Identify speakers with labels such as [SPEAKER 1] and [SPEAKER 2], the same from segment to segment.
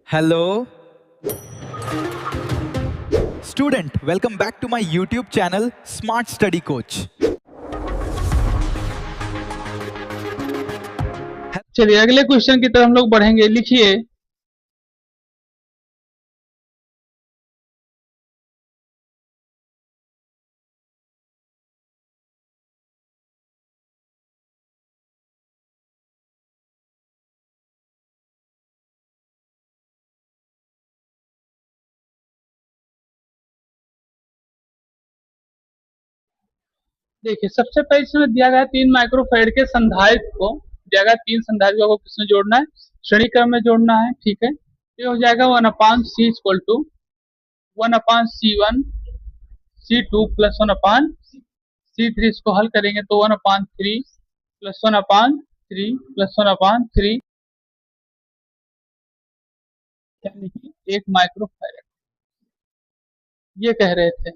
[SPEAKER 1] Hello, student. Welcome back to my YouTube channel, Smart Study Coach.
[SPEAKER 2] चलिए अगले question की तरफ हम लोग बढ़ेंगे। लिखिए, देखिए सबसे पहले इसमें दिया गया 3 माइक्रोफैराड के संधारित्र को दिया गया 3 संधारित्र को किसमें जोड़ना है, श्रेणी क्रम में जोड़ना है। ठीक है, ये हो जाएगा 1/c equal to 1/c1 c2 plus 1/c3। इसको हल करेंगे तो 1/3 प्लस 1/3 प्लस 1/3 यानी कि 1 माइक्रोफैराड ये कह रहे थे।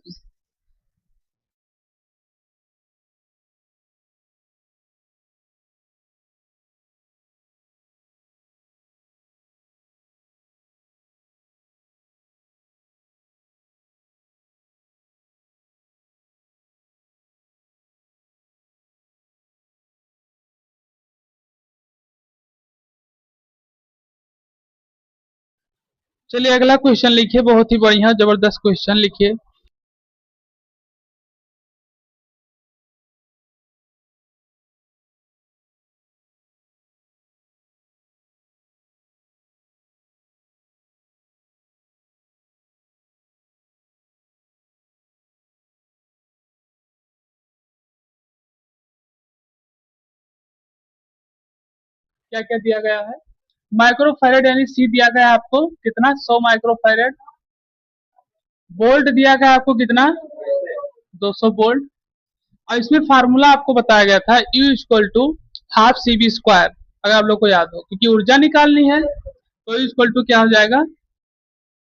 [SPEAKER 2] चलिए अगला क्वेश्चन लिखिए, बहुत ही बढ़िया जबरदस्त क्वेश्चन लिखिए। क्या क्या दिया गया है, माइक्रोफैराड यानी सी दिया गया है आपको कितना 100 माइक्रोफैराड। वोल्ट दिया गया आपको कितना 200 वोल्ट। और इसमें फार्मूला आपको बताया गया था U equal to half C B square, अगर आप लोग को याद हो, क्योंकि ऊर्जा निकालनी है तो U इक्वल टू क्या हो जाएगा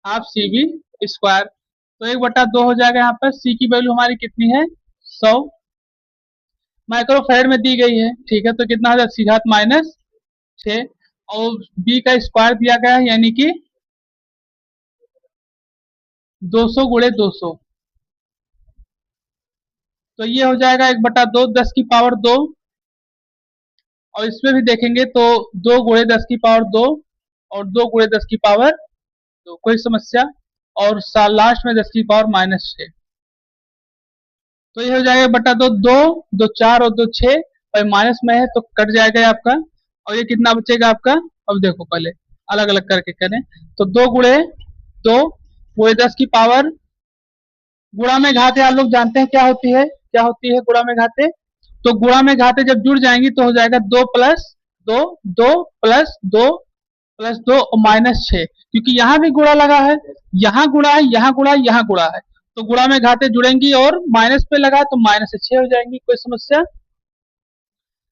[SPEAKER 2] हाफ सी बी स्क्वायर। तो 1/2 हो जाएगा। यहाँ पर सी की वैल्यू हमारी कितनी है 100 माइक्रोफैराड में दी गई है। ठीक है, तो कितना हो जाएगा सीधा -6 और बी का स्क्वायर दिया गया है यानी कि 200 गुणे 200, तो ये हो जाएगा 1/2 10 की पावर 2। और इसमें भी देखेंगे तो 2 गुणे 10 की पावर 2 और 2 गुणे 10 की पावर 2, कोई समस्या। और लास्ट में 10 की पावर -6, तो ये हो जाएगा 1/2 2 2 4 और 2 6 और माइनस में है तो कट जाएगा आपका। और ये कितना बचेगा आपका, अब देखो पहले अलग अलग करके करें तो 2 गुणे 2 गुणे 10 की पावर, गुणा में घाते आप लोग जानते हैं क्या होती है, क्या होती है गुणा में घाते। तो गुणा में घाते जब जुड़ जाएंगी तो हो जाएगा 2 प्लस 2 2 प्लस 2 प्लस 2 और -6, क्योंकि यहाँ भी गुणा लगा है, यहाँ गुणा है, यहाँ गुणा है, यहाँ गुणा है, तो गुणा में घाते जुड़ेंगी और माइनस पे लगा तो -6 हो जाएंगी, कोई समस्या।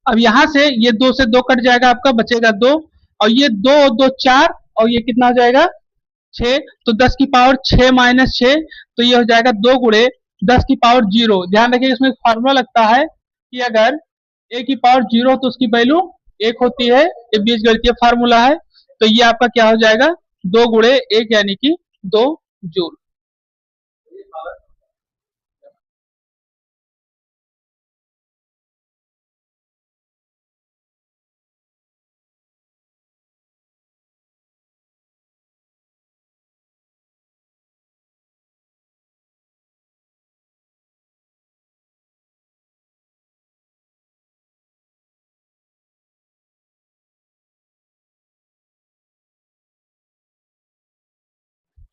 [SPEAKER 2] अब यहाँ से ये 2 से 2 कट जाएगा आपका, बचेगा 2 और ये 2 और 2 4 और ये कितना हो जाएगा 6, तो 10 की पावर 6 -6, तो ये हो जाएगा 2 गुणे 10 की पावर 0। ध्यान रखिए इसमें फार्मूला लगता है कि अगर a की पावर 0 तो उसकी वैल्यू 1 होती है, ये बीजगणितीय फार्मूला है। तो ये आपका क्या हो जाएगा 2 गुणे 1 यानी कि 2 जूल।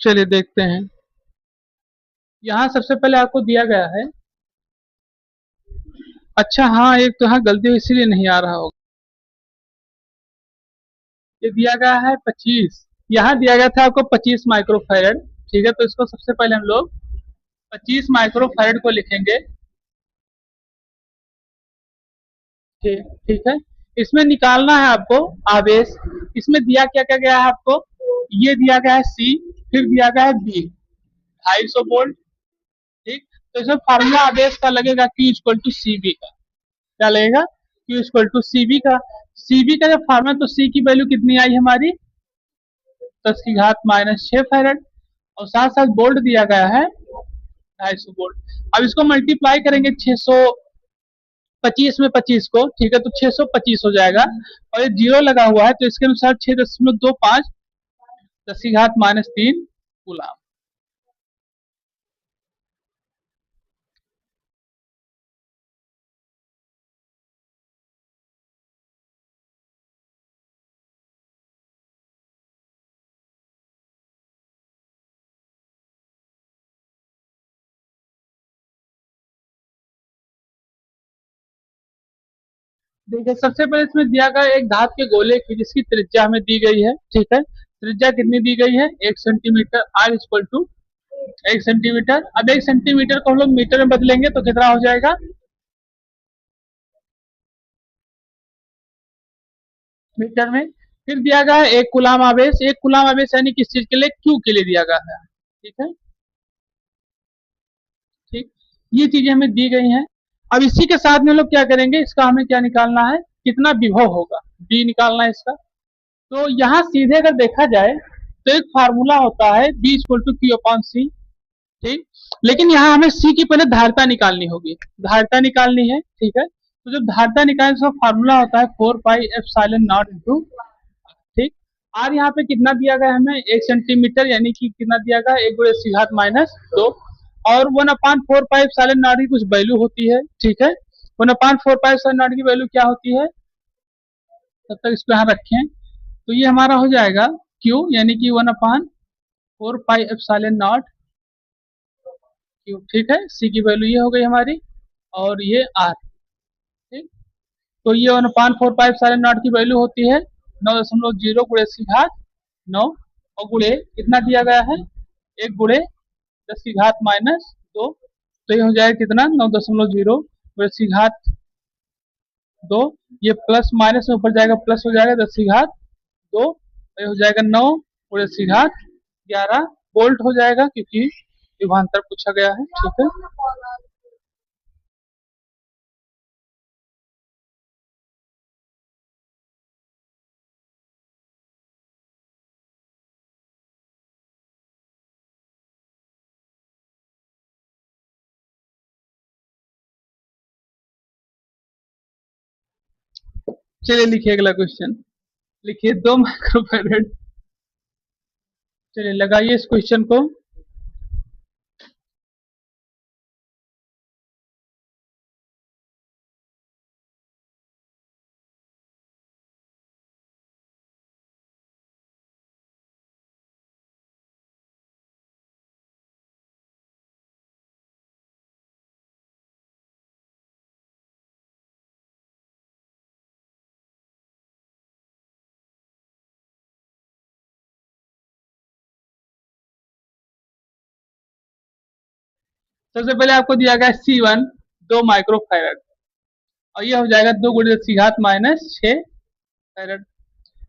[SPEAKER 2] चलिए देखते हैं, यहाँ सबसे पहले आपको दिया गया है, अच्छा हाँ एक तो यहाँ गलती हुई इसीलिए नहीं आ रहा होगा, ये दिया गया है 25, यहाँ दिया गया था आपको 25 माइक्रोफैराड। ठीक है, तो इसको सबसे पहले हम लोग 25 माइक्रोफैराड को लिखेंगे। ठीक है, इसमें निकालना है आपको आवेश। इसमें दिया क्या क्या गया है आपको, ये दिया गया है सी, फिर दिया गया है बी 250 वोल्ट। ठीक, तो इसमें फार्मूला आवेश का लगेगा Q equal to C B का, क्या लगेगा Q equal to C B का। सी बी का जब फार्मूला तो सी की वैल्यू कितनी आई हमारी, 10 की घात -6 फैरेड, और साथ साथ वोल्ट दिया गया है 250 वोल्ट। अब इसको मल्टीप्लाई करेंगे 625 में 25 को, ठीक है, तो 625 हो जाएगा, और ये जीरो लगा हुआ है तो इसके अनुसार 6.25 10 की घात -3 कूलाम। देखिए सबसे पहले इसमें दिया गया एक धातु के गोले की जिसकी त्रिज्या हमें दी गई है, ठीक है, त्रिज्या कितनी दी गई है 1 centimetre, r equal to 1 centimetre. अब 1 सेंटीमीटर को हम लोग मीटर में बदलेंगे तो कितना हो जाएगा, मीटर में। फिर दिया गया है 1 कूलाम आवेश, 1 कूलाम आवेश यानी किस चीज के लिए, क्यू के लिए दिया गया है, ठीक है, ठीक, ये चीजें हमें दी गई हैं। अब इसी के साथ में लोग क्या करेंगे, इसका हमें क्या निकालना है, कितना विभव होगा, बी निकालना है इसका। तो यहाँ सीधे अगर देखा जाए तो एक फार्मूला होता है B equal to Q upon C, ठीक, लेकिन यहाँ हमें सी की पहले धारिता निकालनी होगी, धारिता निकालनी है, ठीक है। तो जब धारिता निकालने का फार्मूला होता है 4 पाई एप्सिलॉन नॉट इंटू, ठीक, आर यहाँ पे कितना दिया गया है हमें 1 सेंटीमीटर, यानी कि कितना दिया गया 1 गुणे 10 की घात -2, और 1/4 पाई एप्सिलॉन नॉट की कुछ वैल्यू होती है, ठीक है, 1/4 पाई एप्सिलॉन नॉट की वैल्यू क्या होती है, तब तक इसको यहाँ रखें, तो ये हमारा हो जाएगा Q, यानी कि 1/4 पाई एप्सिलॉन नॉट Q, ठीक है, C की वैल्यू ये हो गई हमारी, और ये R, ठीक, तो ये 1/4 पाई एप्सिलॉन नॉट की वैल्यू होती है 9.0 गुणे 10 की घात 9, और गुणे कितना दिया गया है 1 गुणे 10 की घात -2, तो ये हो जाएगा कितना 9.0 गुणे 10 की घात 2, ये प्लस माइनस में ऊपर जाएगा प्लस हो जाएगा 10 की घात 2, तो ये हो जाएगा 9 गुणे 10 की घात 11 वोल्ट हो जाएगा, क्योंकि विभवांतर पूछा गया है, ठीक है। चलिए लिखिए अगला क्वेश्चन, लिखिए 2 माइक्रोफैरेड, चलिए लगाइए इस क्वेश्चन को। सबसे पहले आपको दिया गया C1 2 माइक्रोफैरेड, और ये हो जाएगा 2 गुणे 10 की घात -6 फैरेड।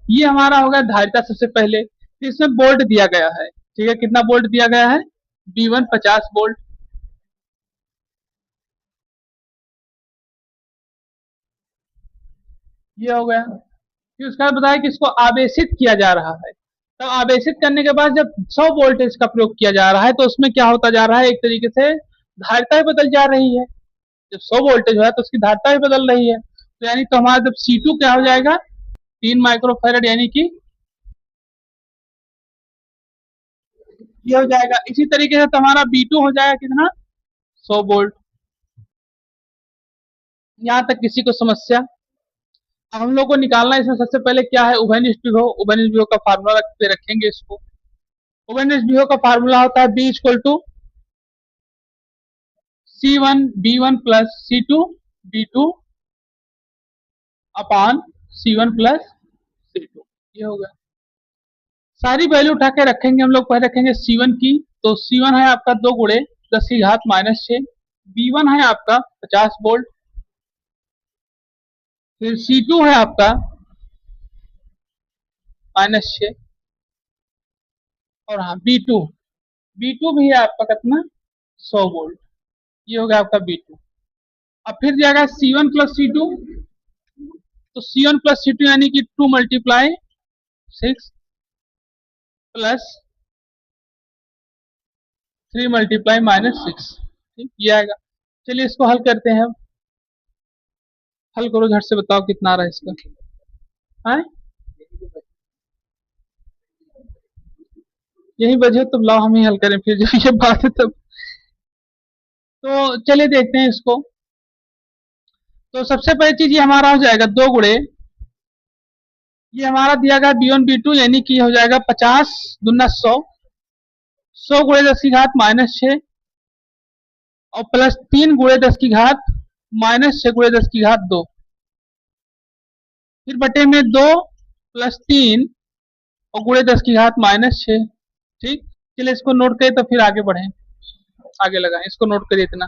[SPEAKER 2] ये हमारा होगा धारिता सबसे पहले, तो इसमें वोल्ट दिया गया है, ठीक है, कितना वोल्ट दिया गया है V1 50 वोल्ट, ये हो गया। फिर उसके बाद बताया कि इसको आवेशित किया जा रहा है, तो आवेशित करने के बाद जब 100 वोल्टेज का प्रयोग किया जा रहा है तो उसमें क्या होता जा रहा है, एक तरीके से धारिता भी बदल जा रही है, जब 100 वोल्टेज है तो उसकी धारिता भी बदल रही है, तो यानी तो हमारा जब C2 क्या हो जाएगा 3 माइक्रोफैरेड, यानी कि ये हो जाएगा। इसी तरीके से तुम्हारा B2 हो जाएगा कितना 100 वोल्ट। यहाँ तक किसी को समस्या। अब हम लोग को निकालना है इसमें सबसे पहले क्या है, उभयनिष्ठ विभव, उभयनिष्ठ विभव का फार्मूला पे रखेंगे इसको। उभयनिष्ठ विभव का फार्मूला होता है B equal to C1 B1 plus C2 B2 upon C1 plus C2, ये हो गया। सारी वैल्यू उठा के रखेंगे हम लोग, पहले रखेंगे C1 की, तो C1 है आपका 2 गुणे 10 की घात -6, B1 है आपका 50 वोल्ट, फिर C2 है आपका -6, और हाँ B2 भी है आपका कितना 100 वोल्ट, ये हो गया आपका B2। अब फिर जाएगा C1 प्लस C2, तो C1 प्लस C2 यानी कि 2 × 6 प्लस 3 मल्टीप्लाई -6। ठीक, ये आएगा। चलिए इसको हल करते हैं। हल करो झट से, बताओ कितना आ रहा है इसका। है यही बजे तब लाओ हम ही हल करें, फिर जब ये बात है तब। तो चलिए देखते हैं इसको। तो सबसे पहली चीज ये हमारा हो जाएगा 2 गुणे, ये हमारा दिया गया B1 B2 यानी कि हो जाएगा 50 दूना 100, 100 गुणे 10 की घात -6 और प्लस 3 गुणे 10 की घात -6 गुणे 10 की घात 2, फिर बटे में 2 प्लस 3 और गुणे 10 की घात -6। ठीक, चलिए इसको नोट करें तो फिर आगे बढ़ें, आगे लगाएं, इसको नोट करिए इतना।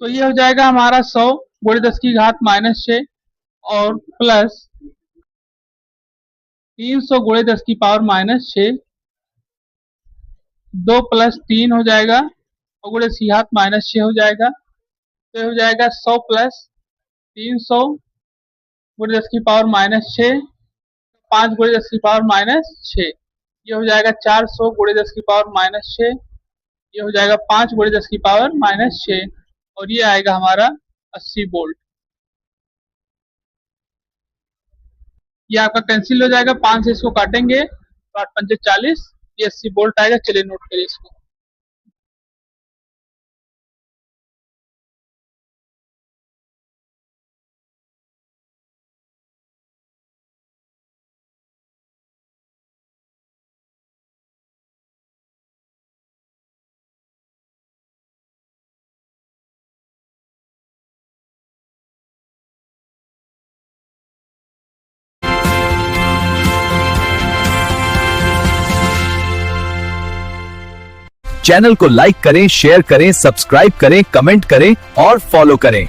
[SPEAKER 2] तो ये हो जाएगा हमारा 100 गुणे 10 की घात -6 और प्लस 300 गुणे 10 की पावर -6, 2 प्लस 3 हो जाएगा और गुणे 10 की घात -6 हो जाएगा। तो ये हो जाएगा 100 प्लस 300 गुणे 10 की पावर -6, 5 गुणे 10 की पावर -6, ये हो जाएगा 400 गुणे 10 की पावर -6, ये हो जाएगा 5 गुणे 10 की पावर -6 और ये आएगा हमारा 80 वोल्ट। ये आपका कैंसिल हो जाएगा, 5 से इसको काटेंगे तो 8 पंचे 40, ये 80 वोल्ट आएगा। चलिए नोट करिए इसको।
[SPEAKER 3] चैनल को लाइक करें, शेयर करें, सब्सक्राइब करें, कमेंट करें और फॉलो करें।